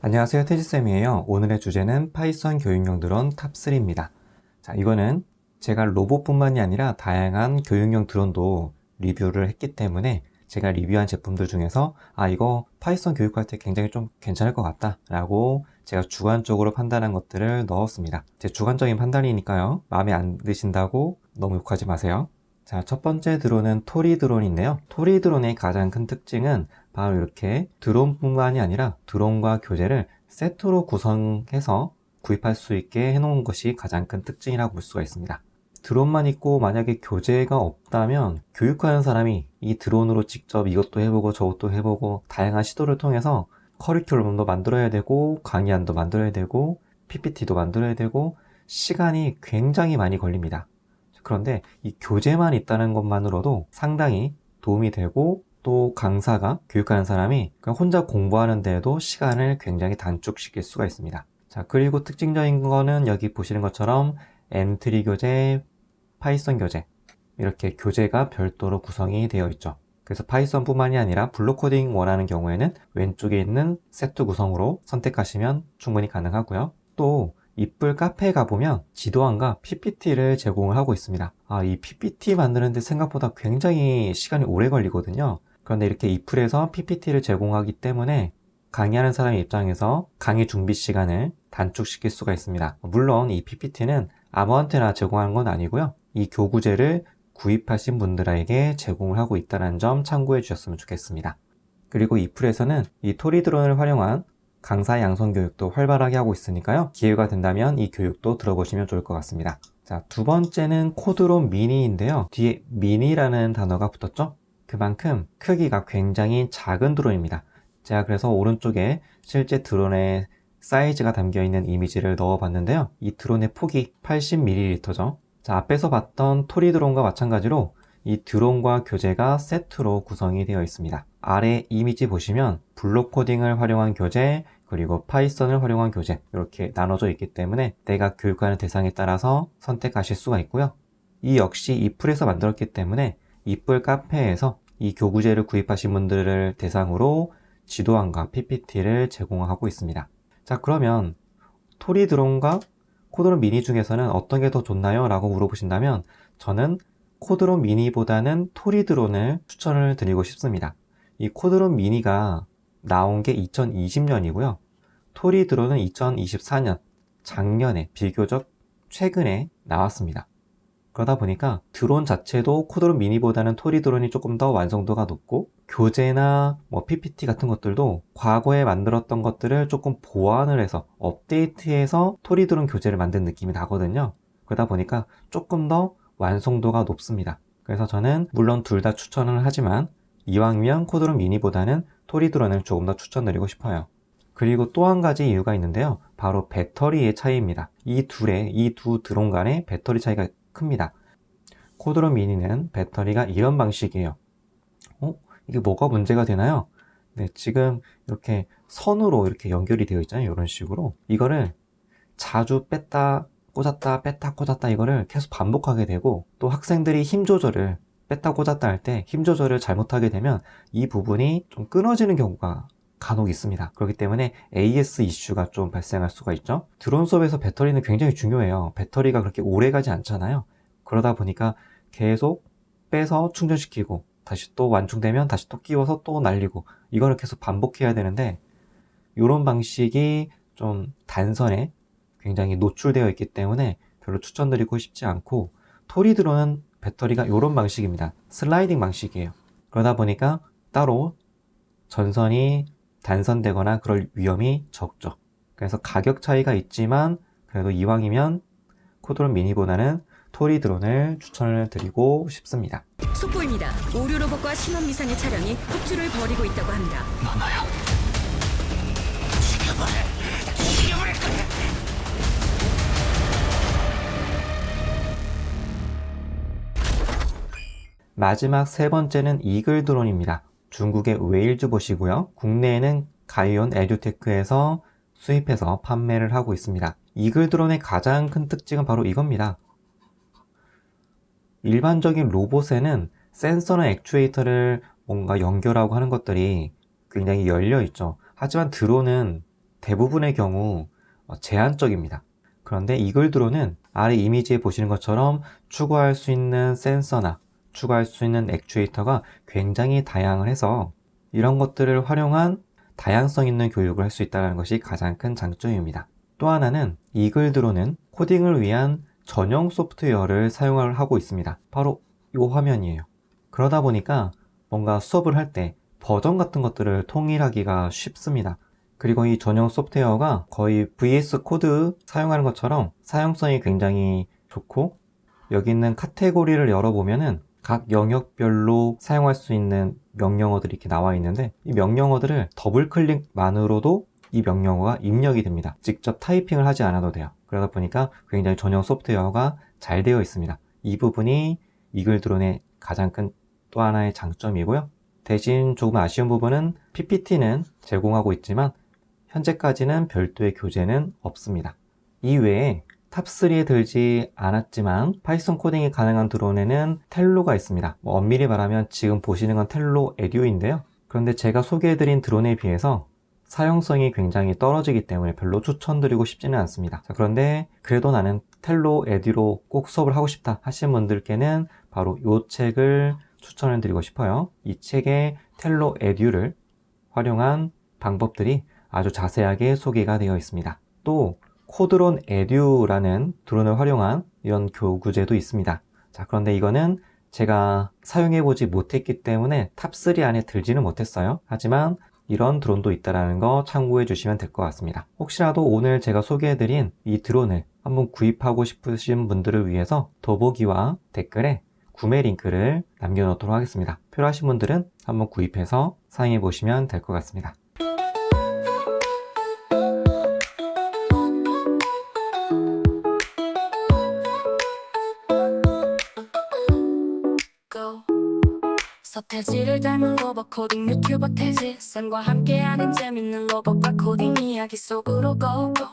안녕하세요, 태지쌤이에요. 오늘의 주제는 파이썬 교육용 드론 탑3입니다. 자, 이거는 제가 로봇뿐만이 아니라 다양한 교육용 드론도 리뷰를 했기 때문에 제가 리뷰한 제품들 중에서 이거 파이썬 교육할 때 굉장히 좀 괜찮을 것 같다 라고 제가 주관적으로 판단한 것들을 넣었습니다. 제 주관적인 판단이니까요, 마음에 안 드신다고 너무 욕하지 마세요. 자, 첫 번째 드론은 토리 드론인데요. 토리 드론의 가장 큰 특징은 바로 이렇게 드론뿐만이 아니라 드론과 교재를 세트로 구성해서 구입할 수 있게 해놓은 것이 가장 큰 특징이라고 볼 수가 있습니다. 드론만 있고 만약에 교재가 없다면 교육하는 사람이 이 드론으로 직접 이것도 해보고 저것도 해보고 다양한 시도를 통해서 커리큘럼도 만들어야 되고 강의안도 만들어야 되고 PPT도 만들어야 되고 시간이 굉장히 많이 걸립니다. 그런데 이 교재만 있다는 것만으로도 상당히 도움이 되고, 또 강사가, 교육하는 사람이 그냥 혼자 공부하는 데에도 시간을 굉장히 단축시킬 수가 있습니다. 자, 그리고 특징적인 거는 여기 보시는 것처럼 엔트리 교재, 파이썬 교재, 이렇게 교재가 별도로 구성이 되어 있죠. 그래서 파이썬뿐만이 아니라 블록 코딩 원하는 경우에는 왼쪽에 있는 세트 구성으로 선택하시면 충분히 가능하고요. 또 이뿔 카페에 가보면 지도안과 PPT를 제공을 하고 있습니다. 이 PPT 만드는데 생각보다 굉장히 시간이 오래 걸리거든요. 그런데 이렇게 이뿔에서 PPT를 제공하기 때문에 강의하는 사람의 입장에서 강의 준비 시간을 단축시킬 수가 있습니다. 물론 이 PPT는 아무한테나 제공하는 건 아니고요. 이 교구제를 구입하신 분들에게 제공을 하고 있다는 점 참고해 주셨으면 좋겠습니다. 그리고 이풀에서는 이 토리 드론을 활용한 강사 양성 교육도 활발하게 하고 있으니까요. 기회가 된다면 이 교육도 들어보시면 좋을 것 같습니다. 자, 두 번째는 코드론 미니인데요. 뒤에 미니라는 단어가 붙었죠? 그만큼 크기가 굉장히 작은 드론입니다. 제가 그래서 오른쪽에 실제 드론의 사이즈가 담겨있는 이미지를 넣어봤는데요. 이 드론의 폭이 80ml죠. 자, 앞에서 봤던 토리 드론과 마찬가지로 이 드론과 교재가 세트로 구성이 되어 있습니다. 아래 이미지 보시면 블록 코딩을 활용한 교재, 그리고 파이썬을 활용한 교재 이렇게 나눠져 있기 때문에 내가 교육하는 대상에 따라서 선택하실 수가 있고요. 이 역시 이뿔에서 만들었기 때문에 이뿔 카페에서 이 교구제를 구입하신 분들을 대상으로 지도안과 PPT를 제공하고 있습니다. 자, 그러면 토리 드론과 코드론 미니 중에서는 어떤 게 더 좋나요? 라고 물어보신다면 저는 코드론 미니보다는 토리 드론을 추천을 드리고 싶습니다. 이 코드론 미니가 나온 게 2020년이고요. 토리 드론은 2024년, 작년에 비교적 최근에 나왔습니다. 그러다 보니까 드론 자체도 코드론 미니보다는 토리 드론이 조금 더 완성도가 높고, 교재나 PPT 같은 것들도 과거에 만들었던 것들을 조금 보완을 해서 업데이트해서 토리 드론 교재를 만든 느낌이 나거든요. 그러다 보니까 조금 더 완성도가 높습니다. 그래서 저는 물론 둘 다 추천을 하지만 이왕이면 코드론 미니보다는 토리 드론을 조금 더 추천드리고 싶어요. 그리고 또 한 가지 이유가 있는데요. 바로 배터리의 차이입니다. 이 두 드론 간의 배터리 차이가 큽니다. 코드론 미니는 배터리가 이런 방식이에요. 이게 뭐가 문제가 되나요? 네, 지금 이렇게 선으로 이렇게 연결이 되어 있잖아요. 이런 식으로. 이거를 자주 뺐다 꽂았다 뺐다 꽂았다 이거를 계속 반복하게 되고, 또 학생들이 힘 조절을 뺐다 꽂았다 할 때 힘 조절을 잘못하게 되면 이 부분이 좀 끊어지는 경우가 간혹 있습니다. 그렇기 때문에 AS 이슈가 좀 발생할 수가 있죠. 드론 수업에서 배터리는 굉장히 중요해요. 배터리가 그렇게 오래 가지 않잖아요. 그러다 보니까 계속 빼서 충전시키고 다시 또 완충되면 다시 또 끼워서 또 날리고, 이거를 계속 반복해야 되는데 이런 방식이 좀 단선에 굉장히 노출되어 있기 때문에 별로 추천드리고 싶지 않고, 토리 드론은 배터리가 이런 방식입니다. 슬라이딩 방식이에요. 그러다 보니까 따로 전선이 단선되거나 그럴 위험이 적죠. 그래서 가격 차이가 있지만 그래도 이왕이면 코드론 미니보다는 토리 드론을 추천을 드리고 싶습니다. 속보입니다. 오류 로봇과 신원 미상의 차량이 흡주를 벌이고 있다고 합니다. 나나야. 죽여버릴 거야. 마지막 세 번째는 이글 드론입니다. 중국의 웨일즈 보시고요. 국내에는 가이온 에듀테크에서 수입해서 판매를 하고 있습니다. 이글 드론의 가장 큰 특징은 바로 이겁니다. 일반적인 로봇에는 센서나 액추에이터를 뭔가 연결하고 하는 것들이 굉장히 열려 있죠. 하지만 드론은 대부분의 경우 제한적입니다. 그런데 이글 드론은 아래 이미지에 보시는 것처럼 추가할 수 있는 센서나 추가할 수 있는 액추에이터가 굉장히 다양해서 이런 것들을 활용한 다양성 있는 교육을 할 수 있다는 것이 가장 큰 장점입니다. 또 하나는 이글 드론은 코딩을 위한 전용 소프트웨어를 사용하고 있습니다. 바로 이 화면이에요. 그러다 보니까 뭔가 수업을 할 때 버전 같은 것들을 통일하기가 쉽습니다. 그리고 이 전용 소프트웨어가 거의 VS 코드 사용하는 것처럼 사용성이 굉장히 좋고, 여기 있는 카테고리를 열어보면은 각 영역별로 사용할 수 있는 명령어들이 이렇게 나와 있는데, 이 명령어들을 더블 클릭만으로도 이 명령어가 입력이 됩니다. 직접 타이핑을 하지 않아도 돼요. 그러다 보니까 굉장히 전용 소프트웨어가 잘 되어 있습니다. 이 부분이 이글 드론의 가장 큰 또 하나의 장점이고요. 대신 조금 아쉬운 부분은 PPT는 제공하고 있지만 현재까지는 별도의 교재는 없습니다. 이외에 탑3에 들지 않았지만 파이썬 코딩이 가능한 드론에는 텔로가 있습니다. 엄밀히 말하면 지금 보시는 건 텔로 에듀인데요. 그런데 제가 소개해드린 드론에 비해서 사용성이 굉장히 떨어지기 때문에 별로 추천드리고 싶지는 않습니다. 자, 그런데 그래도 나는 텔로 에듀로 꼭 수업을 하고 싶다 하시는 분들께는 바로 이 책을 추천을 드리고 싶어요. 이 책에 텔로 에듀를 활용한 방법들이 아주 자세하게 소개가 되어 있습니다. 또 코드론 에듀라는 드론을 활용한 이런 교구제도 있습니다. 자, 그런데 이거는 제가 사용해보지 못했기 때문에 탑3 안에 들지는 못했어요. 하지만 이런 드론도 있다는 거 참고해 주시면 될 것 같습니다. 혹시라도 오늘 제가 소개해드린 이 드론을 한번 구입하고 싶으신 분들을 위해서 더보기와 댓글에 구매 링크를 남겨놓도록 하겠습니다. 필요하신 분들은 한번 구입해서 사용해 보시면 될 것 같습니다. 서태지를 닮은 로봇 코딩 유튜버 태지 쌤과 함께하는 재밌는 로봇과 코딩 이야기 속으로 고고